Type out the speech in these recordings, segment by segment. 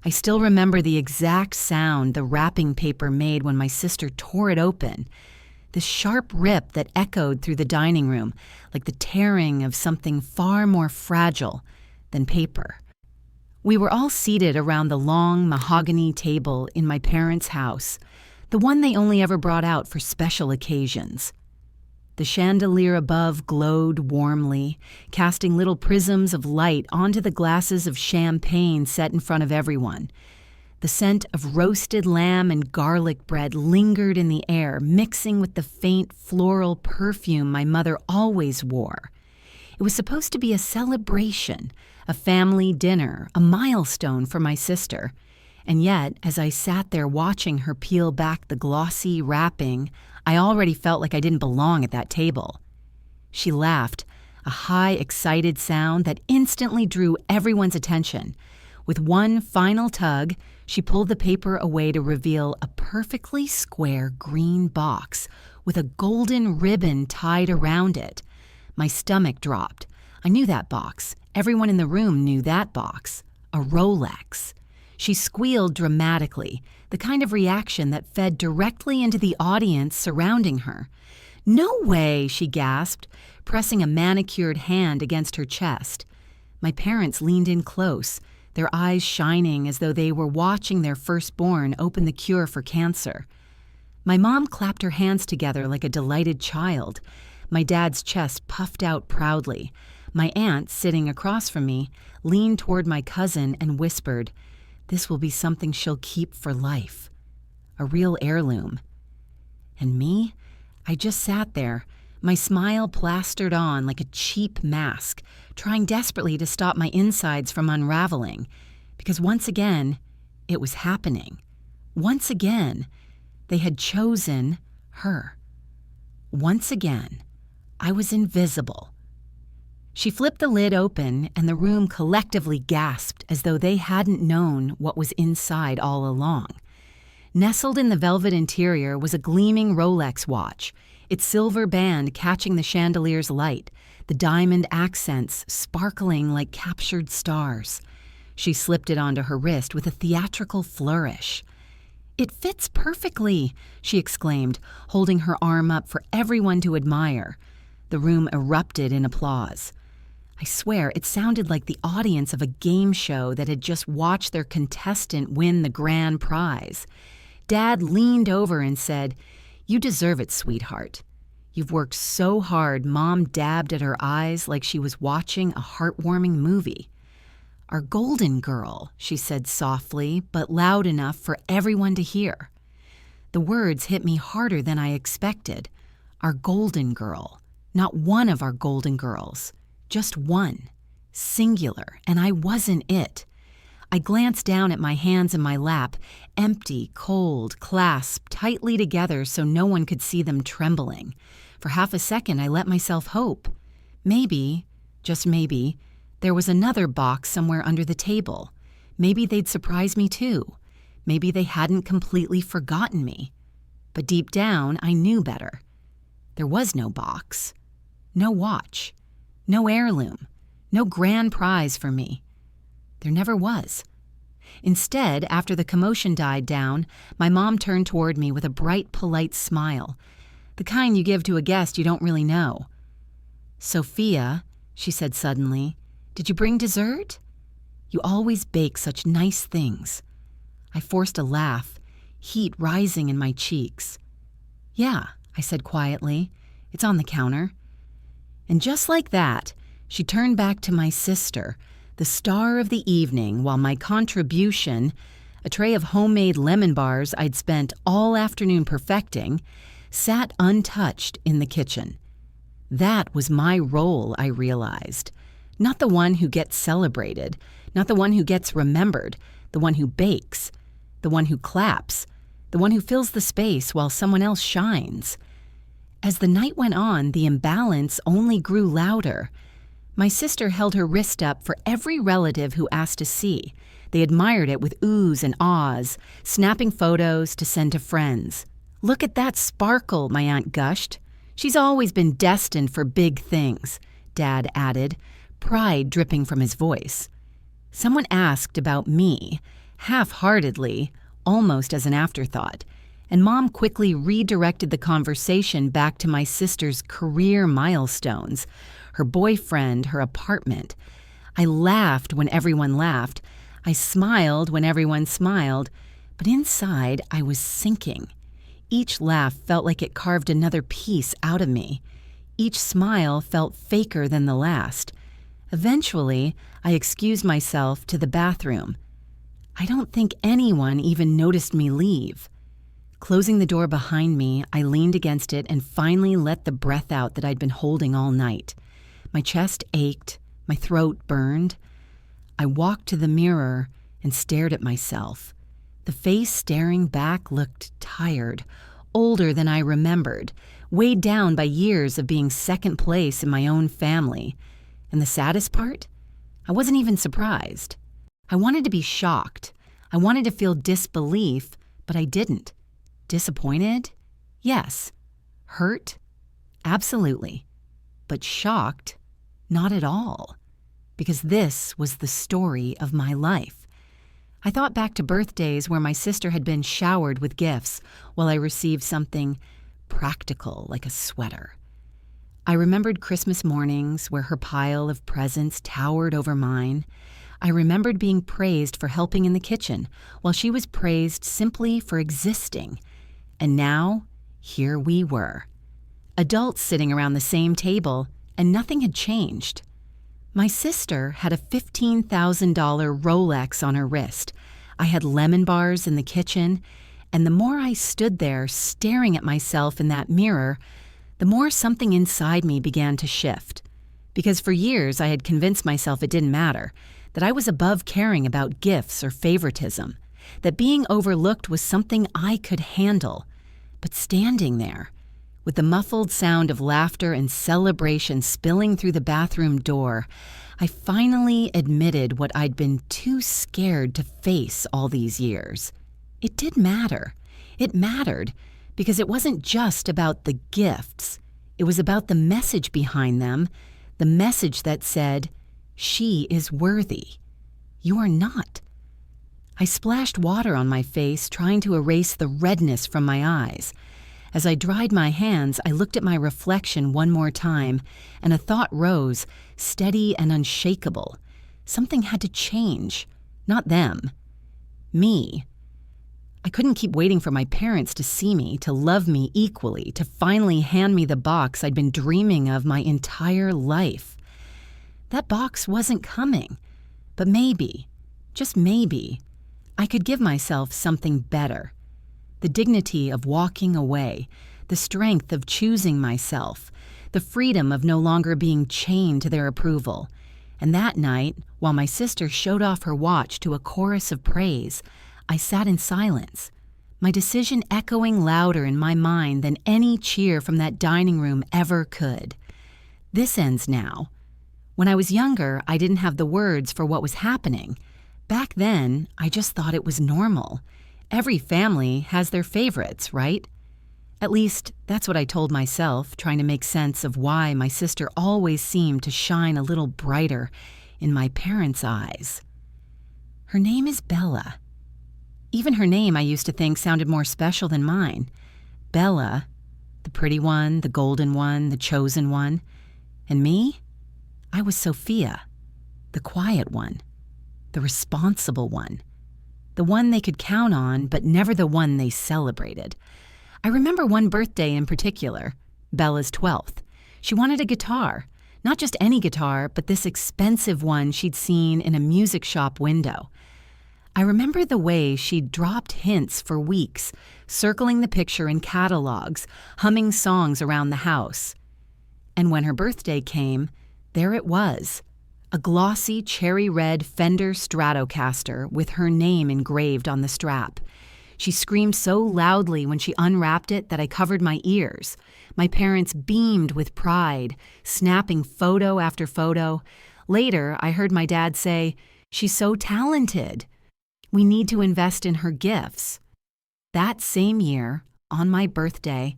I still remember the exact sound the wrapping paper made when my sister tore it open. This sharp rip that echoed through the dining room, like the tearing of something far more fragile than paper. We were all seated around the long mahogany table in my parents' house, the one they only ever brought out for special occasions. The chandelier above glowed warmly, casting little prisms of light onto the glasses of champagne set in front of everyone. The scent of roasted lamb and garlic bread lingered in the air, mixing with the faint floral perfume my mother always wore. It was supposed to be a celebration, a family dinner, a milestone for my sister. And yet, as I sat there watching her peel back the glossy wrapping, I already felt like I didn't belong at that table. She laughed, a high, excited sound that instantly drew everyone's attention. With one final tug, she pulled the paper away to reveal a perfectly square green box with a golden ribbon tied around it. My stomach dropped. I knew that box. Everyone in the room knew that box. A Rolex. She squealed dramatically, the kind of reaction that fed directly into the audience surrounding her. "No way," she gasped, pressing a manicured hand against her chest. My parents leaned in close, their eyes shining as though they were watching their firstborn open the cure for cancer. My mom clapped her hands together like a delighted child. My dad's chest puffed out proudly. My aunt, sitting across from me, leaned toward my cousin and whispered, "This will be something she'll keep for life. A real heirloom." And me? I just sat there, my smile plastered on like a cheap mask, trying desperately to stop my insides from unraveling. Because once again, it was happening. Once again, they had chosen her. Once again, I was invisible. She flipped the lid open, and the room collectively gasped as though they hadn't known what was inside all along. Nestled in the velvet interior was a gleaming Rolex watch, its silver band catching the chandelier's light, the diamond accents sparkling like captured stars. She slipped it onto her wrist with a theatrical flourish. "It fits perfectly," she exclaimed, holding her arm up for everyone to admire. The room erupted in applause. I swear it sounded like the audience of a game show that had just watched their contestant win the grand prize. Dad leaned over and said, "You deserve it, sweetheart. You've worked so hard." Mom dabbed at her eyes like she was watching a heartwarming movie. "Our golden girl," she said softly, but loud enough for everyone to hear. The words hit me harder than I expected. Our golden girl. Not one of our golden girls. Just one. Singular, and I wasn't it. I glanced down at my hands in my lap, empty, cold, clasped tightly together so no one could see them trembling. For half a second, I let myself hope. Maybe, just maybe, there was another box somewhere under the table. Maybe they'd surprise me too. Maybe they hadn't completely forgotten me. But deep down, I knew better. There was no box. No watch. No heirloom. No grand prize for me. There never was. Instead, after the commotion died down, my mom turned toward me with a bright, polite smile, the kind you give to a guest you don't really know. "Sophia," she said suddenly, "did you bring dessert? You always bake such nice things." I forced a laugh, heat rising in my cheeks. "Yeah," I said quietly, "it's on the counter." And just like that, she turned back to my sister, the star of the evening, while my contribution, a tray of homemade lemon bars I'd spent all afternoon perfecting, sat untouched in the kitchen. That was my role, I realized. Not the one who gets celebrated, not the one who gets remembered, the one who bakes, the one who claps, the one who fills the space while someone else shines. As the night went on, the imbalance only grew louder. My sister held her wrist up for every relative who asked to see. They admired it with oohs and ahs, snapping photos to send to friends. "Look at that sparkle," my aunt gushed. "She's always been destined for big things," Dad added, pride dripping from his voice. Someone asked about me, half-heartedly, almost as an afterthought, and Mom quickly redirected the conversation back to my sister's career milestones, her boyfriend, her apartment. I laughed when everyone laughed. I smiled when everyone smiled, but inside I was sinking. Each laugh felt like it carved another piece out of me. Each smile felt faker than the last. Eventually, I excused myself to the bathroom. I don't think anyone even noticed me leave. Closing the door behind me, I leaned against it and finally let the breath out that I'd been holding all night. My chest ached, my throat burned. I walked to the mirror and stared at myself. The face staring back looked tired, older than I remembered, weighed down by years of being second place in my own family. And the saddest part? I wasn't even surprised. I wanted to be shocked. I wanted to feel disbelief, but I didn't. Disappointed? Yes. Hurt? Absolutely. But shocked? Not at all. Because this was the story of my life. I thought back to birthdays where my sister had been showered with gifts while I received something practical like a sweater. I remembered Christmas mornings where her pile of presents towered over mine. I remembered being praised for helping in the kitchen while she was praised simply for existing. And now, here we were. Adults sitting around the same table, and nothing had changed. My sister had a $15,000 Rolex on her wrist. I had lemon bars in the kitchen, and the more I stood there staring at myself in that mirror, the more something inside me began to shift. Because for years I had convinced myself it didn't matter, that I was above caring about gifts or favoritism, that being overlooked was something I could handle. But standing there, with the muffled sound of laughter and celebration spilling through the bathroom door, I finally admitted what I'd been too scared to face all these years. It did matter. It mattered because it wasn't just about the gifts. It was about the message behind them, the message that said, "She is worthy. You are not." I splashed water on my face, trying to erase the redness from my eyes. As I dried my hands, I looked at my reflection one more time, and a thought rose, steady and unshakable. Something had to change. Not them. Me. I couldn't keep waiting for my parents to see me, to love me equally, to finally hand me the box I'd been dreaming of my entire life. That box wasn't coming. But maybe, just maybe, I could give myself something better. The dignity of walking away, the strength of choosing myself, the freedom of no longer being chained to their approval. And that night, while my sister showed off her watch to a chorus of praise, I sat in silence, my decision echoing louder in my mind than any cheer from that dining room ever could. This ends now. When I was younger, I didn't have the words for what was happening. Back then, I just thought it was normal. Every family has their favorites, right? At least, that's what I told myself, trying to make sense of why my sister always seemed to shine a little brighter in my parents' eyes. Her name is Bella. Even her name I used to think sounded more special than mine. Bella, the pretty one, the golden one, the chosen one. And me? I was Sophia, the quiet one, the responsible one, the one they could count on, but never the one they celebrated. I remember one birthday in particular, Bella's 12th. She wanted a guitar, not just any guitar, but this expensive one she'd seen in a music shop window. I remember the way she'd dropped hints for weeks, circling the picture in catalogs, humming songs around the house. And when her birthday came, there it was, a glossy cherry-red Fender Stratocaster with her name engraved on the strap. She screamed so loudly when she unwrapped it that I covered my ears. My parents beamed with pride, snapping photo after photo. Later, I heard my dad say, "She's so talented. We need to invest in her gifts." That same year, on my birthday,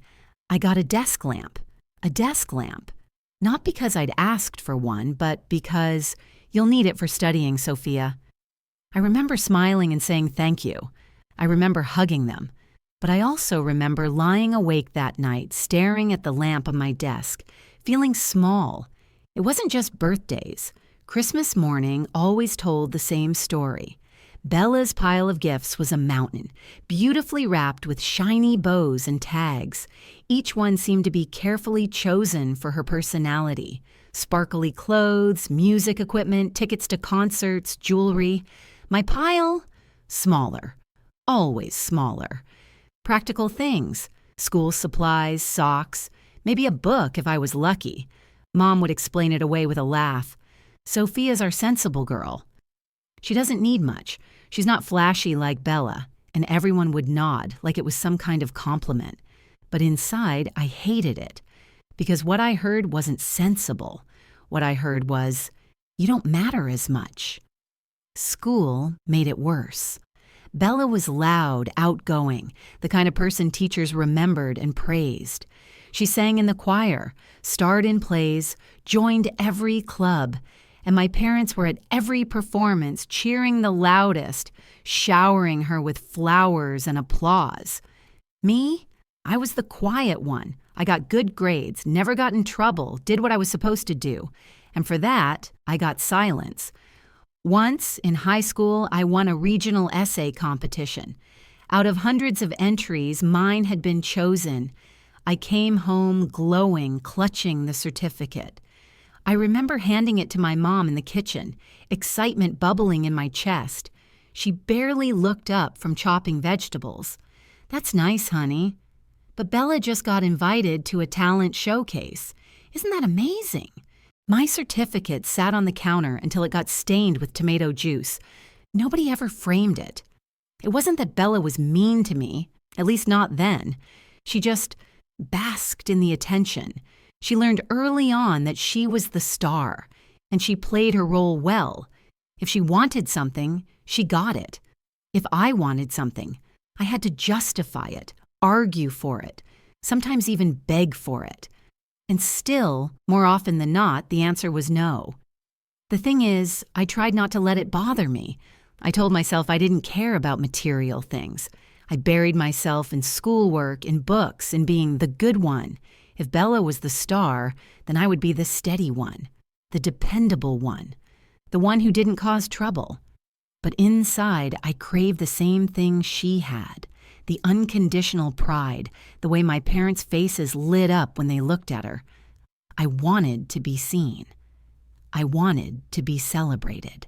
I got a desk lamp. A desk lamp. Not because I'd asked for one, but because you'll need it for studying, Sophia. I remember smiling and saying thank you. I remember hugging them. But I also remember lying awake that night, staring at the lamp on my desk, feeling small. It wasn't just birthdays. Christmas morning always told the same story. Bella's pile of gifts was a mountain, beautifully wrapped with shiny bows and tags. Each one seemed to be carefully chosen for her personality. Sparkly clothes, music equipment, tickets to concerts, jewelry. My pile? Smaller. Always smaller. Practical things, school supplies, socks, maybe a book if I was lucky. Mom would explain it away with a laugh. Sophia's our sensible girl. She doesn't need much. She's not flashy like Bella, and everyone would nod like it was some kind of compliment. But inside, I hated it, because what I heard wasn't sensible. What I heard was, you don't matter as much. School made it worse. Bella was loud, outgoing, the kind of person teachers remembered and praised. She sang in the choir, starred in plays, joined every club, and my parents were at every performance cheering the loudest, showering her with flowers and applause. Me? I was the quiet one. I got good grades, never got in trouble, did what I was supposed to do, and for that, I got silence. Once, in high school, I won a regional essay competition. Out of hundreds of entries, mine had been chosen. I came home glowing, clutching the certificate. I remember handing it to my mom in the kitchen, excitement bubbling in my chest. She barely looked up from chopping vegetables. "That's nice, honey." But Bella just got invited to a talent showcase. Isn't that amazing? My certificate sat on the counter until it got stained with tomato juice. Nobody ever framed it. It wasn't that Bella was mean to me, at least not then. She just basked in the attention. She learned early on that she was the star, and she played her role well. If she wanted something, she got it. If I wanted something, I had to justify it, argue for it, sometimes even beg for it. And still, more often than not, the answer was no. The thing is, I tried not to let it bother me. I told myself I didn't care about material things. I buried myself in schoolwork, in books, in being the good one. If Bella was the star, then I would be the steady one, the dependable one, the one who didn't cause trouble. But inside, I craved the same thing she had. The unconditional pride, the way my parents' faces lit up when they looked at her. I wanted to be seen. I wanted to be celebrated.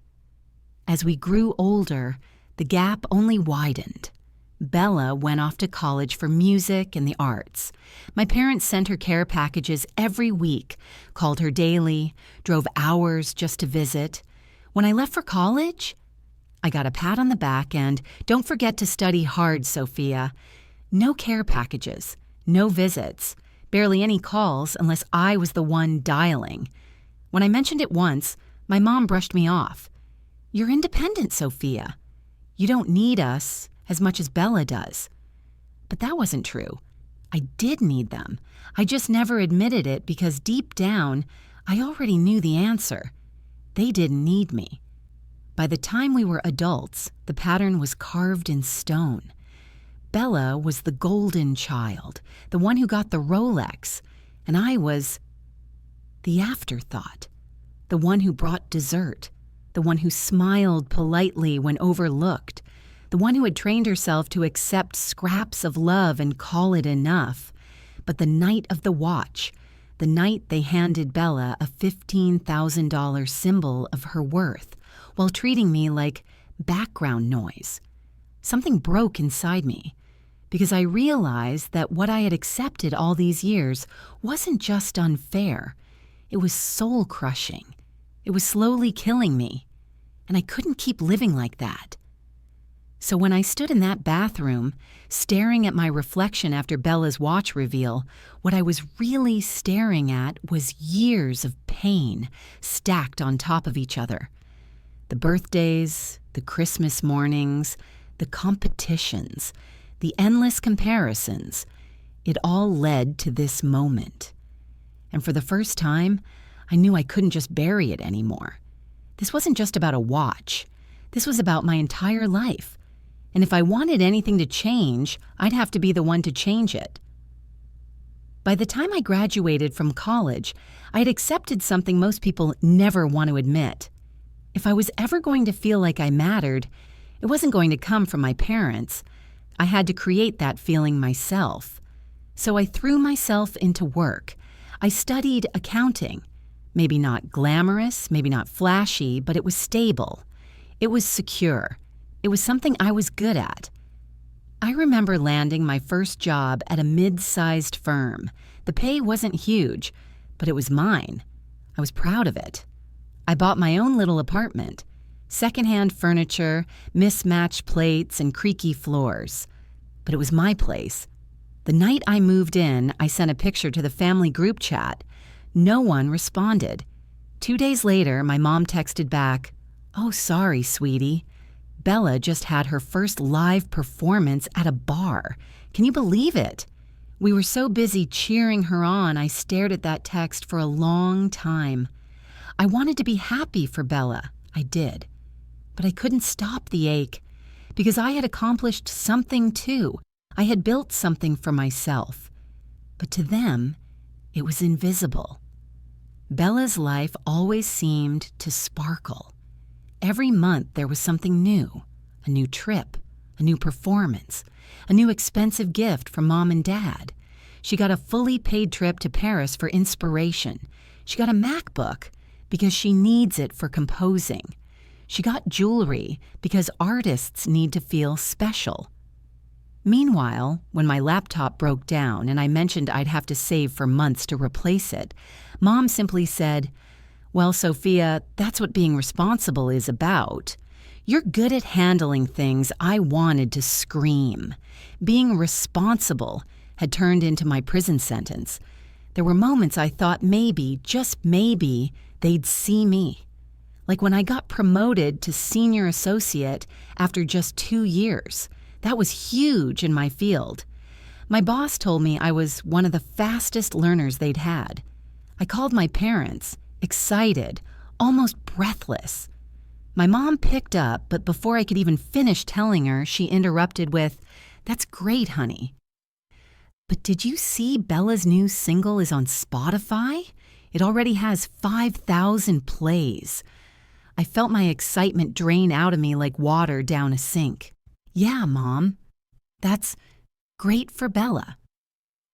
As we grew older, the gap only widened. Bella went off to college for music and the arts. My parents sent her care packages every week, called her daily, drove hours just to visit. When I left for college, I got a pat on the back and, "Don't forget to study hard, Sophia." No care packages, no visits, barely any calls unless I was the one dialing. When I mentioned it once, my mom brushed me off. "You're independent, Sophia. You don't need us as much as Bella does." But that wasn't true. I did need them. I just never admitted it because deep down, I already knew the answer. They didn't need me. By the time we were adults, the pattern was carved in stone. Bella was the golden child, the one who got the Rolex, and I was the afterthought, the one who brought dessert, the one who smiled politely when overlooked, the one who had trained herself to accept scraps of love and call it enough. But the night of the watch, the night they handed Bella a $15,000 symbol of her worth, while treating me like background noise, something broke inside me, because I realized that what I had accepted all these years wasn't just unfair. It was soul-crushing. It was slowly killing me, and I couldn't keep living like that. So when I stood in that bathroom, staring at my reflection after Bella's watch reveal, what I was really staring at was years of pain stacked on top of each other. The birthdays, the Christmas mornings, the competitions, the endless comparisons, it all led to this moment. And for the first time, I knew I couldn't just bury it anymore. This wasn't just about a watch. This was about my entire life. And if I wanted anything to change, I'd have to be the one to change it. By the time I graduated from college, I had accepted something most people never want to admit. If I was ever going to feel like I mattered, it wasn't going to come from my parents. I had to create that feeling myself. So I threw myself into work. I studied accounting. Maybe not glamorous, maybe not flashy, but it was stable. It was secure. It was something I was good at. I remember landing my first job at a mid-sized firm. The pay wasn't huge, but it was mine. I was proud of it. I bought my own little apartment. Secondhand furniture, mismatched plates, and creaky floors. But it was my place. The night I moved in, I sent a picture to the family group chat. No one responded. 2 days later, my mom texted back, "Oh, sorry, sweetie. Bella just had her first live performance at a bar. Can you believe it?" We were so busy cheering her on, I stared at that text for a long time. I wanted to be happy for Bella. I did. But I couldn't stop the ache, because I had accomplished something too. I had built something for myself. But to them, it was invisible. Bella's life always seemed to sparkle. Every month there was something new, a new trip, a new performance, a new expensive gift from Mom and Dad. She got a fully paid trip to Paris for inspiration. She got a MacBook because she needs it for composing. She got jewelry because artists need to feel special. Meanwhile, when my laptop broke down and I mentioned I'd have to save for months to replace it, Mom simply said, "Well, Sophia, that's what being responsible is about. You're good at handling things." I wanted to scream. Being responsible had turned into my prison sentence. There were moments I thought maybe, just maybe, they'd see me. Like when I got promoted to senior associate after just 2 years. That was huge in my field. My boss told me I was one of the fastest learners they'd had. I called my parents, excited, almost breathless. My mom picked up, but before I could even finish telling her, she interrupted with, "That's great, honey. But did you see Bella's new single is on Spotify? It already has 5,000 plays." I felt my excitement drain out of me like water down a sink. "Yeah, Mom. That's great for Bella."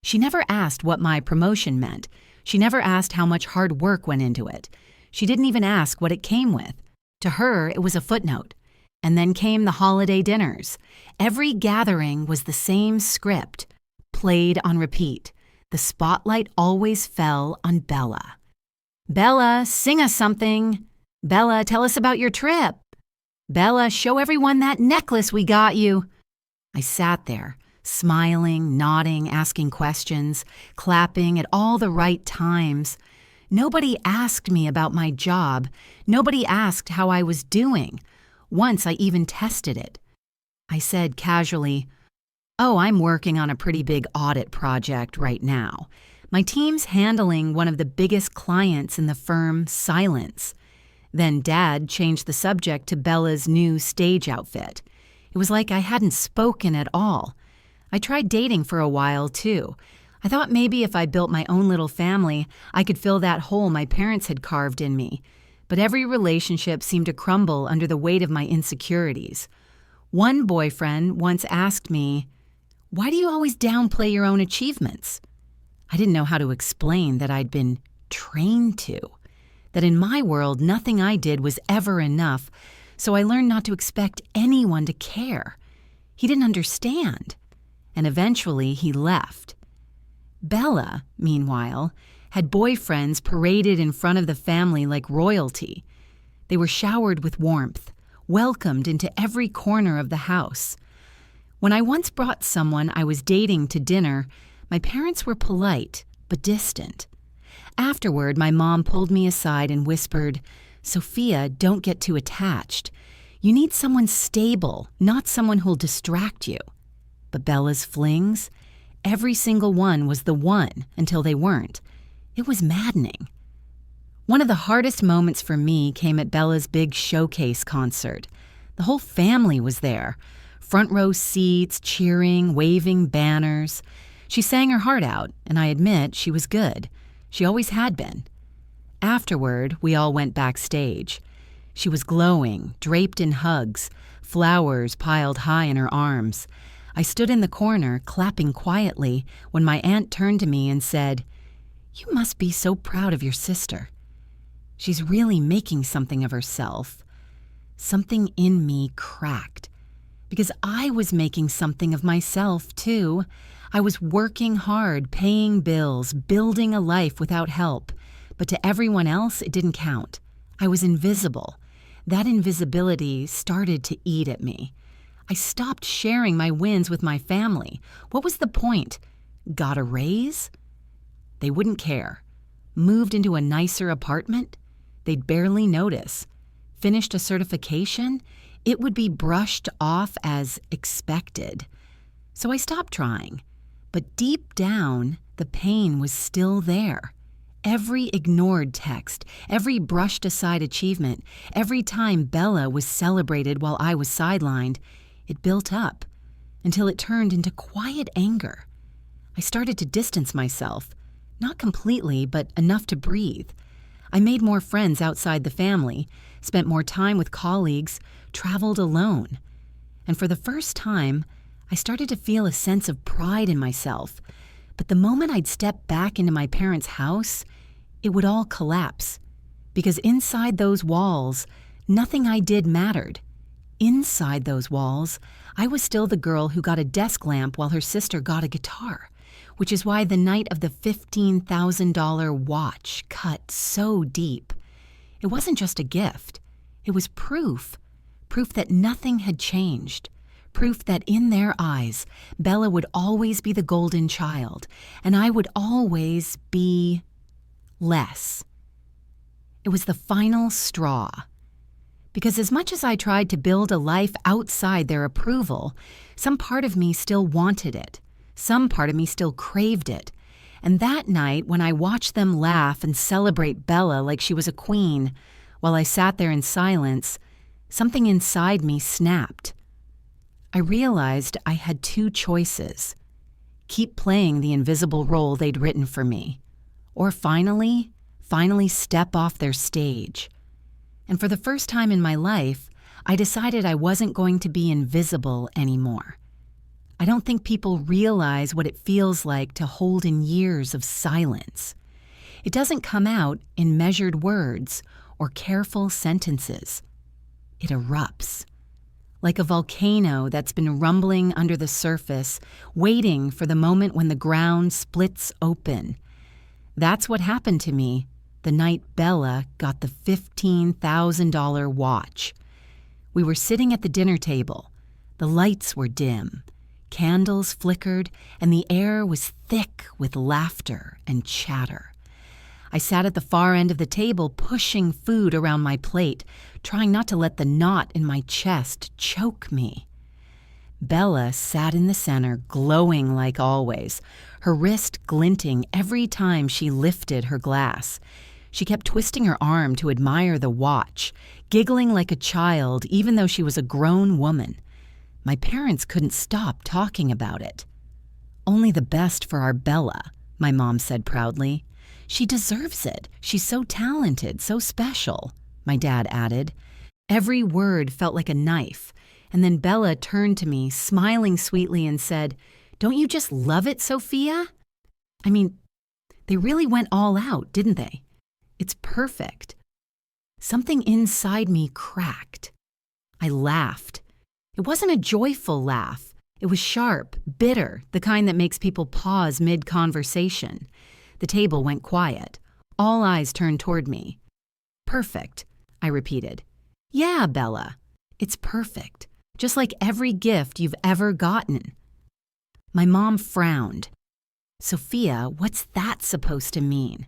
She never asked what my promotion meant. She never asked how much hard work went into it. She didn't even ask what it came with. To her, it was a footnote. And then came the holiday dinners. Every gathering was the same script, played on repeat. The spotlight always fell on Bella. "Bella, sing us something. Bella, tell us about your trip. Bella, show everyone that necklace we got you." I sat there, smiling, nodding, asking questions, clapping at all the right times. Nobody asked me about my job. Nobody asked how I was doing. Once I even tested it. I said casually, "Oh, I'm working on a pretty big audit project right now. My team's handling one of the biggest clients in the firm, Silence." Then Dad changed the subject to Bella's new stage outfit. It was like I hadn't spoken at all. I tried dating for a while, too. I thought maybe if I built my own little family, I could fill that hole my parents had carved in me. But every relationship seemed to crumble under the weight of my insecurities. One boyfriend once asked me, "Why do you always downplay your own achievements?" I didn't know how to explain that I'd been trained to. That in my world, nothing I did was ever enough, so I learned not to expect anyone to care. He didn't understand, and eventually he left. Bella, meanwhile, had boyfriends paraded in front of the family like royalty. They were showered with warmth, welcomed into every corner of the house. When I once brought someone I was dating to dinner, my parents were polite but distant. Afterward, my mom pulled me aside and whispered, "Sophia, don't get too attached. You need someone stable, not someone who'll distract you." But Bella's flings, every single one was the one until they weren't. It was maddening. One of the hardest moments for me came at Bella's big showcase concert. The whole family was there. Front row seats, cheering, waving banners. She sang her heart out, and I admit she was good. She always had been. Afterward, we all went backstage. She was glowing, draped in hugs, flowers piled high in her arms. I stood in the corner, clapping quietly, when my aunt turned to me and said, "You must be so proud of your sister. She's really making something of herself." Something in me cracked, because I was making something of myself, too. I was working hard, paying bills, building a life without help. But to everyone else, it didn't count. I was invisible. That invisibility started to eat at me. I stopped sharing my wins with my family. What was the point? Got a raise? They wouldn't care. Moved into a nicer apartment? They'd barely notice. Finished a certification? It would be brushed off as expected. So I stopped trying. But deep down, the pain was still there. Every ignored text, every brushed aside achievement, every time Bella was celebrated while I was sidelined, it built up until it turned into quiet anger. I started to distance myself, not completely, but enough to breathe. I made more friends outside the family, spent more time with colleagues, traveled alone. And for the first time, I started to feel a sense of pride in myself. But the moment I'd step back into my parents' house, it would all collapse. Because inside those walls, nothing I did mattered. Inside those walls, I was still the girl who got a desk lamp while her sister got a guitar, which is why the night of the $15,000 watch cut so deep. It wasn't just a gift. It was proof that nothing had changed. Proof that in their eyes, Bella would always be the golden child, and I would always be less. It was the final straw. Because as much as I tried to build a life outside their approval, some part of me still wanted it. Some part of me still craved it. And that night, when I watched them laugh and celebrate Bella like she was a queen, while I sat there in silence, something inside me snapped. I realized I had two choices. Keep playing the invisible role they'd written for me, or finally step off their stage. And for the first time in my life, I decided I wasn't going to be invisible anymore. I don't think people realize what it feels like to hold in years of silence. It doesn't come out in measured words or careful sentences. It erupts. Like a volcano that's been rumbling under the surface, waiting for the moment when the ground splits open. That's what happened to me the night Bella got the $15,000 watch. We were sitting at the dinner table. The lights were dim. Candles flickered, and the air was thick with laughter and chatter. I sat at the far end of the table, pushing food around my plate, trying not to let the knot in my chest choke me. Bella sat in the center, glowing like always, her wrist glinting every time she lifted her glass. She kept twisting her arm to admire the watch, giggling like a child even though she was a grown woman. My parents couldn't stop talking about it. "Only the best for our Bella," my mom said proudly. "She deserves it. She's so talented, so special," my dad added. Every word felt like a knife, and then Bella turned to me, smiling sweetly, and said, "Don't you just love it, Sophia? I mean, they really went all out, didn't they? It's perfect." Something inside me cracked. I laughed. It wasn't a joyful laugh. It was sharp, bitter, the kind that makes people pause mid-conversation. The table went quiet. All eyes turned toward me. "Perfect," I repeated. "Yeah, Bella, it's perfect. Just like every gift you've ever gotten." My mom frowned. "Sophia, what's that supposed to mean?"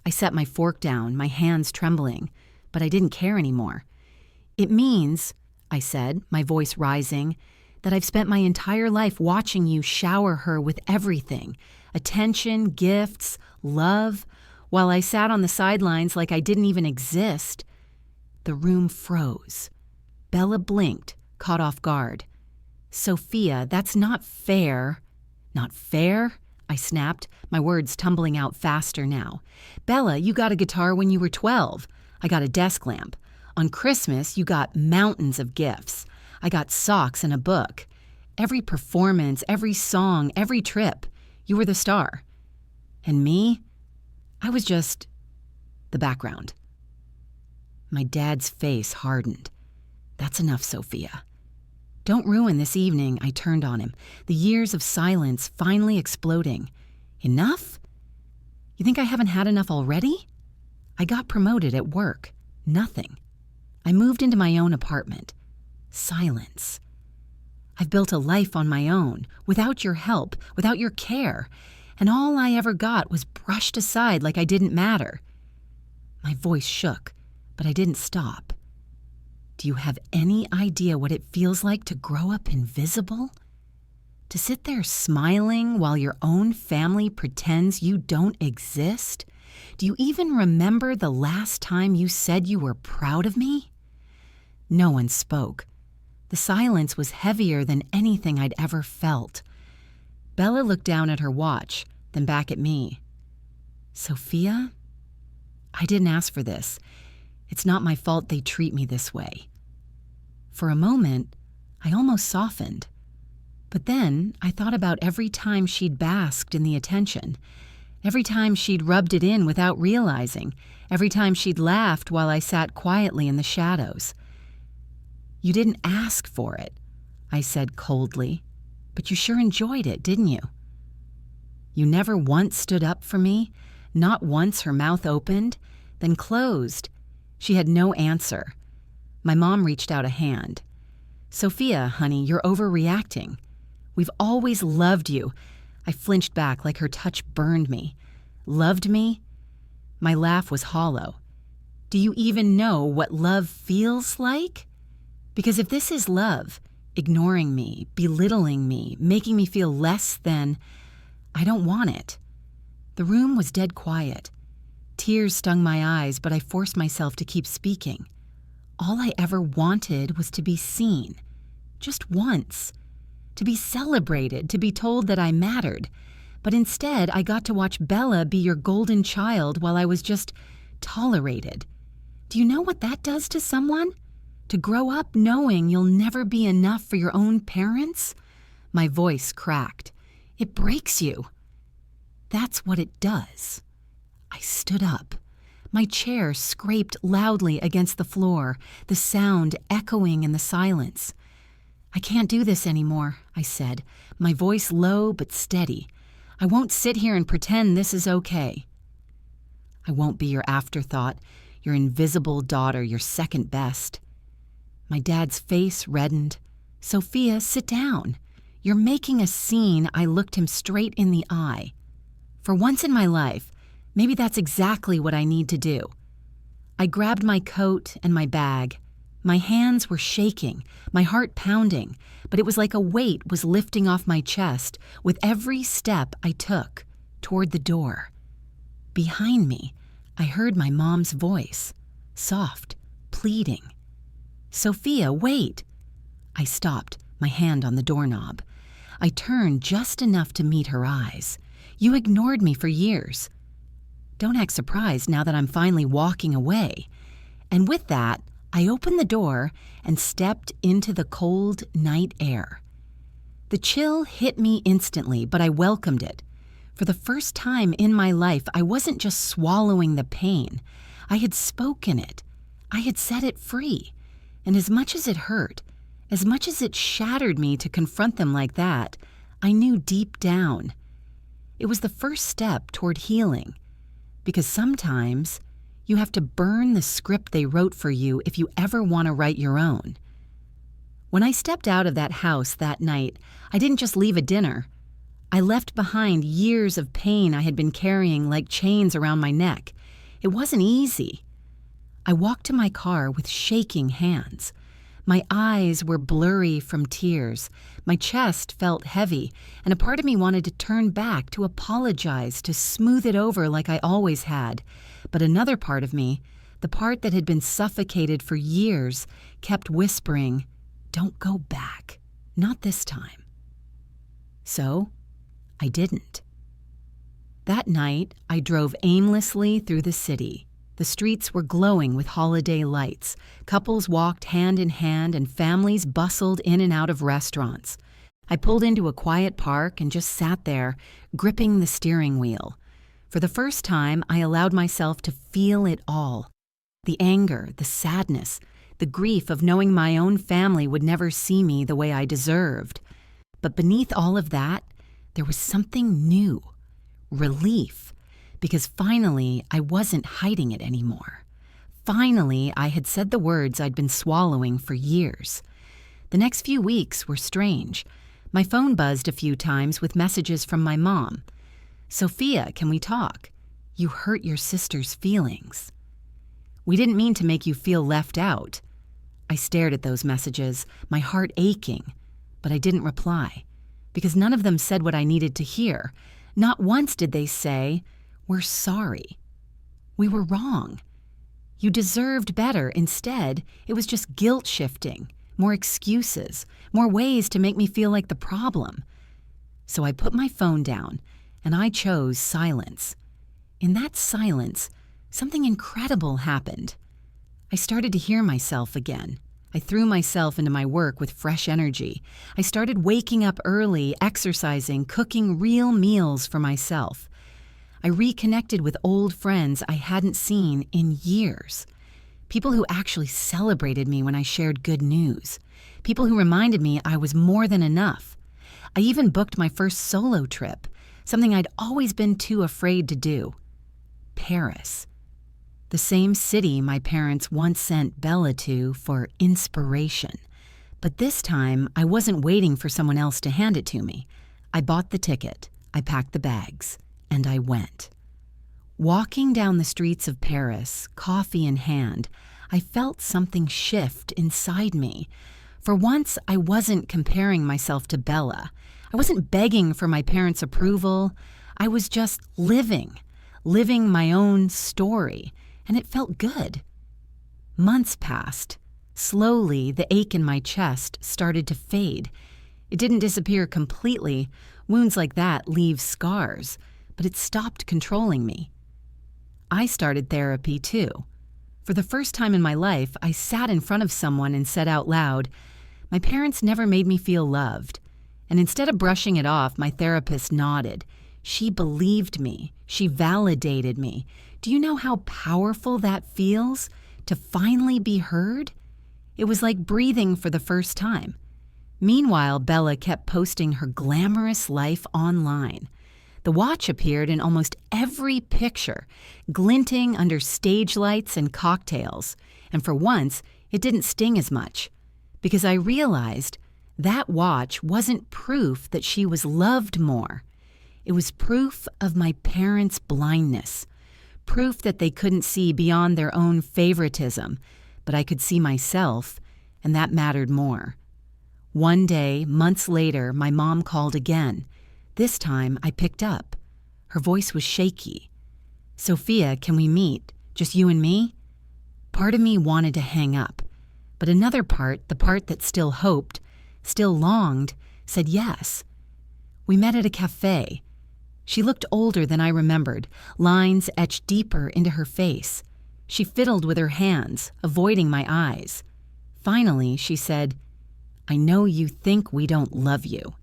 I set my fork down, my hands trembling, but I didn't care anymore. "It means," I said, my voice rising, "that I've spent my entire life watching you shower her with everything. Attention, gifts, love, while I sat on the sidelines like I didn't even exist." The room froze. Bella blinked, caught off guard. "Sophia, that's not fair." "Not fair?" I snapped, my words tumbling out faster now. "Bella, you got a guitar when you were 12. I got a desk lamp. On Christmas, you got mountains of gifts. I got socks and a book. Every performance, every song, every trip, you were the star. And me? I was just the background." My dad's face hardened. "That's enough, Sophia. Don't ruin this evening," I turned on him, the years of silence finally exploding. "Enough? You think I haven't had enough already? I got promoted at work. Nothing. I moved into my own apartment. Silence. I've built a life on my own, without your help, without your care, and all I ever got was brushed aside like I didn't matter." My voice shook, but I didn't stop. "Do you have any idea what it feels like to grow up invisible? To sit there smiling while your own family pretends you don't exist? Do you even remember the last time you said you were proud of me?" No one spoke. The silence was heavier than anything I'd ever felt. Bella looked down at her watch, then back at me. "Sophia, I didn't ask for this. It's not my fault they treat me this way." For a moment, I almost softened. But then I thought about every time she'd basked in the attention, every time she'd rubbed it in without realizing, every time she'd laughed while I sat quietly in the shadows. "You didn't ask for it," I said coldly, "but you sure enjoyed it, didn't you? You never once stood up for me, not once her mouth opened, then closed." She had no answer. My mom reached out a hand. "Sophia, honey, you're overreacting. We've always loved you." I flinched back like her touch burned me. "Loved me?" My laugh was hollow. "Do you even know what love feels like? Because if this is love, ignoring me, belittling me, making me feel less than, I don't want it." The room was dead quiet. Tears stung my eyes, but I forced myself to keep speaking. All I ever wanted was to be seen. Just once. To be celebrated, to be told that I mattered. But instead, I got to watch Bella be your golden child while I was just tolerated. Do you know what that does to someone? To grow up knowing you'll never be enough for your own parents? My voice cracked. It breaks you. That's what it does. I stood up. My chair scraped loudly against the floor, the sound echoing in the silence. "I can't do this anymore," I said, my voice low but steady. "I won't sit here and pretend this is okay. I won't be your afterthought, your invisible daughter, your second best." My dad's face reddened. "Sophia, sit down. You're making a scene." I looked him straight in the eye. For once in my life, maybe that's exactly what I need to do. I grabbed my coat and my bag. My hands were shaking, my heart pounding, but it was like a weight was lifting off my chest with every step I took toward the door. Behind me, I heard my mom's voice, soft, pleading. "Sophia, wait!" I stopped, my hand on the doorknob. I turned just enough to meet her eyes. "You ignored me for years. Don't act surprised now that I'm finally walking away." And with that, I opened the door and stepped into the cold night air. The chill hit me instantly, but I welcomed it. For the first time in my life, I wasn't just swallowing the pain. I had spoken it. I had set it free. And as much as it hurt, as much as it shattered me to confront them like that, I knew deep down it was the first step toward healing. Because sometimes you have to burn the script they wrote for you if you ever want to write your own. When I stepped out of that house that night, I didn't just leave a dinner. I left behind years of pain I had been carrying like chains around my neck. It wasn't easy. I walked to my car with shaking hands. My eyes were blurry from tears. My chest felt heavy, and a part of me wanted to turn back, to apologize, to smooth it over like I always had. But another part of me, The part that had been suffocated for years kept whispering, "Don't go back. Not this time." So, I didn't. That night, I drove aimlessly through the city. The streets were glowing with holiday lights. Couples walked hand in hand and families bustled in and out of restaurants. I pulled into a quiet park and just sat there, gripping the steering wheel. For the first time, I allowed myself to feel it all. The anger, the sadness, the grief of knowing my own family would never see me the way I deserved. But beneath all of that, there was something new. Relief. Because finally, I wasn't hiding it anymore. Finally, I had said the words I'd been swallowing for years. The next few weeks were strange. My phone buzzed a few times with messages from my mom. "Sophia, can we talk? You hurt your sister's feelings. We didn't mean to make you feel left out." I stared at those messages, my heart aching, but I didn't reply, because none of them said what I needed to hear. Not once did they say, "We're sorry. We were wrong. You deserved better." Instead, it was just guilt shifting, more excuses, more ways to make me feel like the problem. So I put my phone down, and I chose silence. In that silence, something incredible happened. I started to hear myself again. I threw myself into my work with fresh energy. I started waking up early, exercising, cooking real meals for myself. I reconnected with old friends I hadn't seen in years. People who actually celebrated me when I shared good news. People who reminded me I was more than enough. I even booked my first solo trip, something I'd always been too afraid to do. Paris. The same city my parents once sent Bella to for inspiration. But this time, I wasn't waiting for someone else to hand it to me. I bought the ticket, I packed the bags, and I went. Walking down the streets of Paris, coffee in hand, I felt something shift inside me. For once, I wasn't comparing myself to Bella. I wasn't begging for my parents' approval. I was just living my own story, and it felt good. Months passed. Slowly, the ache in my chest started to fade. It didn't disappear completely. Wounds like that leave scars, but it stopped controlling me. I started therapy too. For the first time in my life, I sat in front of someone and said out loud, "My parents never made me feel loved." And instead of brushing it off, my therapist nodded. She believed me. She validated me. Do you know how powerful that feels? To finally be heard? It was like breathing for the first time. Meanwhile, Bella kept posting her glamorous life online. The watch appeared in almost every picture, glinting under stage lights and cocktails. And for once, it didn't sting as much, because I realized that watch wasn't proof that she was loved more. It was proof of my parents' blindness, proof that they couldn't see beyond their own favoritism, but I could see myself, and that mattered more. One day, months later, my mom called again. This time, I picked up. Her voice was shaky. "Sophia, can we meet? Just you and me?" Part of me wanted to hang up, but another part, the part that still hoped, still longed, said yes. We met at a cafe. She looked older than I remembered, lines etched deeper into her face. She fiddled with her hands, avoiding my eyes. Finally, she said, "I know you think we don't love you.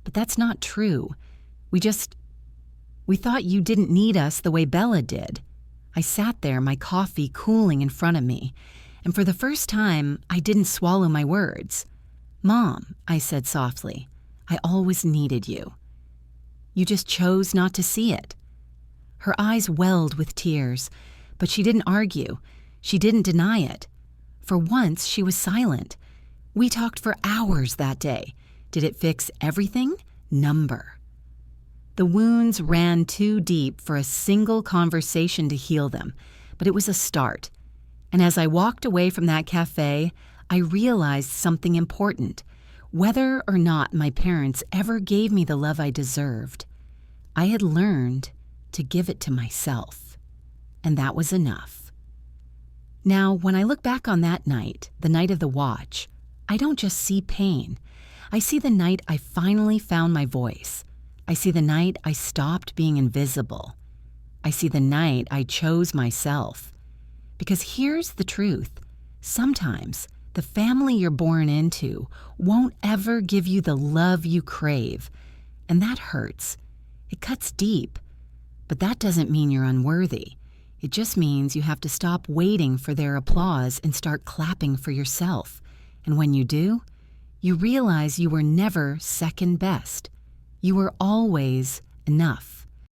But that's not true. We thought you didn't need us the way Bella did." I sat there, my coffee cooling in front of me, and for the first time, I didn't swallow my words. "Mom," I said softly, "I always needed you. You just chose not to see it." Her eyes welled with tears, but she didn't argue. She didn't deny it. For once, she was silent. We talked for hours that day. Did it fix everything? Number. The wounds ran too deep for a single conversation to heal them, but it was a start. And as I walked away from that cafe, I realized something important. Whether or not my parents ever gave me the love I deserved, I had learned to give it to myself. And that was enough. Now, when I look back on that night, the night of the watch, I don't just see pain. I see the night I finally found my voice. I see the night I stopped being invisible. I see the night I chose myself. Because here's the truth. Sometimes the family you're born into won't ever give you the love you crave. And that hurts. It cuts deep. But that doesn't mean you're unworthy. It just means you have to stop waiting for their applause and start clapping for yourself. And when you do, you realize you were never second best. You were always enough.